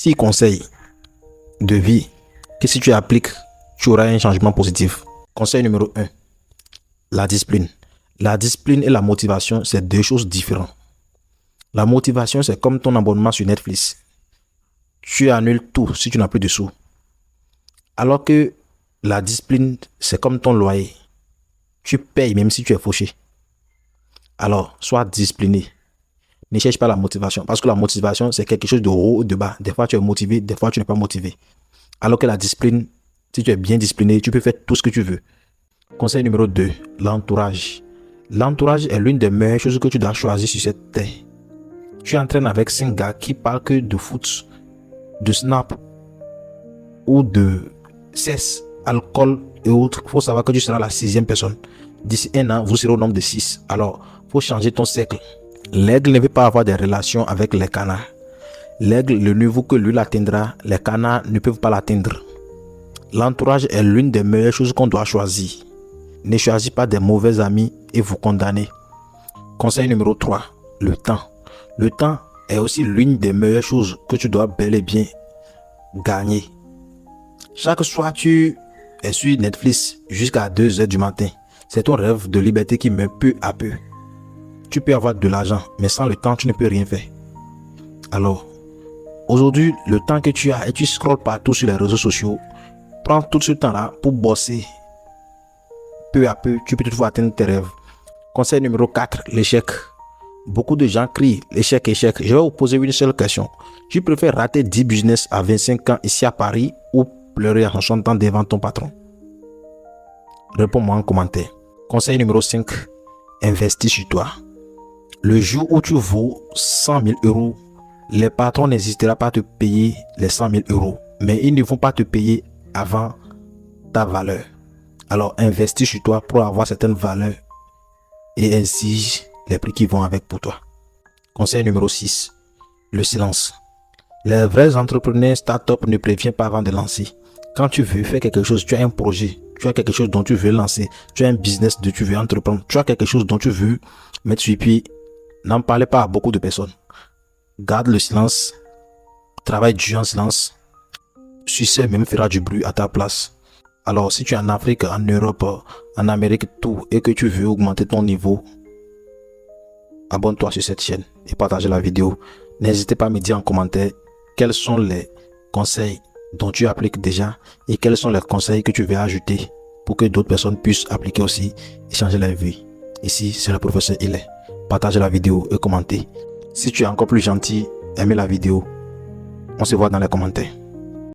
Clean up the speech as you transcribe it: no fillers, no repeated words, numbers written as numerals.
6 conseils de vie que si tu appliques, tu auras un changement positif. Conseil numéro 1. La discipline. La discipline et la motivation, c'est deux choses différentes. La motivation, c'est comme ton abonnement sur Netflix. Tu annules tout si tu n'as plus de sous. Alors que la discipline, c'est comme ton loyer. Tu payes même si tu es fauché. Alors, sois discipliné. Ne cherche pas la motivation. Parce que la motivation, c'est quelque chose de haut ou de bas. Des fois, tu es motivé, des fois, tu n'es pas motivé. Alors que la discipline, si tu es bien discipliné, tu peux faire tout ce que tu veux. Conseil numéro 2, l'entourage. L'entourage est l'une des meilleures choses que tu dois choisir sur cette terre. Tu entraînes avec 5 gars qui parlent que de foot, de snap ou de cesse, alcool et autres. Il faut savoir que tu seras la 6e personne. D'ici 1 an, vous serez au nombre de 6. Alors, il faut changer ton cercle. L'aigle ne veut pas avoir des relations avec les canards. L'aigle, le niveau que lui l'atteindra, les canards ne peuvent pas l'atteindre. L'entourage est l'une des meilleures choses qu'on doit choisir. Ne choisis pas des mauvais amis et vous condamnez. Conseil numéro 3, le temps. Le temps est aussi l'une des meilleures choses que tu dois bel et bien gagner. Chaque soir, tu es sur Netflix jusqu'à 2 h du matin. C'est ton rêve de liberté qui meurt peu à peu. Tu peux avoir de l'argent, mais sans le temps, tu ne peux rien faire. Alors, aujourd'hui, le temps que tu as et tu scrolles partout sur les réseaux sociaux, prends tout ce temps-là pour bosser. Peu à peu, tu peux toutefois atteindre tes rêves. Conseil numéro 4, l'échec. Beaucoup de gens crient échec, échec. Je vais vous poser une seule question. Tu préfères rater 10 business à 25 ans ici à Paris ou pleurer en chantant devant ton patron? Réponds-moi en commentaire. Conseil numéro 5, investis sur toi. Le jour où tu vaux 100 000 euros, les patrons n'hésiteront pas à te payer les 100 000 euros. Mais ils ne vont pas te payer avant ta valeur. Alors investis sur toi pour avoir certaines valeurs et ainsi les prix qui vont avec pour toi. Conseil numéro 6, le silence. Les vrais entrepreneurs start-up ne préviennent pas avant de lancer. Quand tu veux faire quelque chose, tu as un projet, tu as quelque chose dont tu veux lancer, tu as un business dont tu veux entreprendre, tu as quelque chose dont tu veux mettre sur pied, n'en parlez pas à beaucoup de personnes. Garde le silence, travaille dur en silence, succès même fera du bruit à ta place. Alors si tu es en Afrique, en Europe, en Amérique, tout, et que tu veux augmenter ton niveau, abonne-toi sur cette chaîne et partage la vidéo. N'hésitez pas à me dire en commentaire quels sont les conseils dont tu appliques déjà et quels sont les conseils que tu veux ajouter pour que d'autres personnes puissent appliquer aussi et changer leur vie. Ici, c'est le professeur Ilay. Partage la vidéo et commentez. Si tu es encore plus gentil, aimez la vidéo. On se voit dans les commentaires.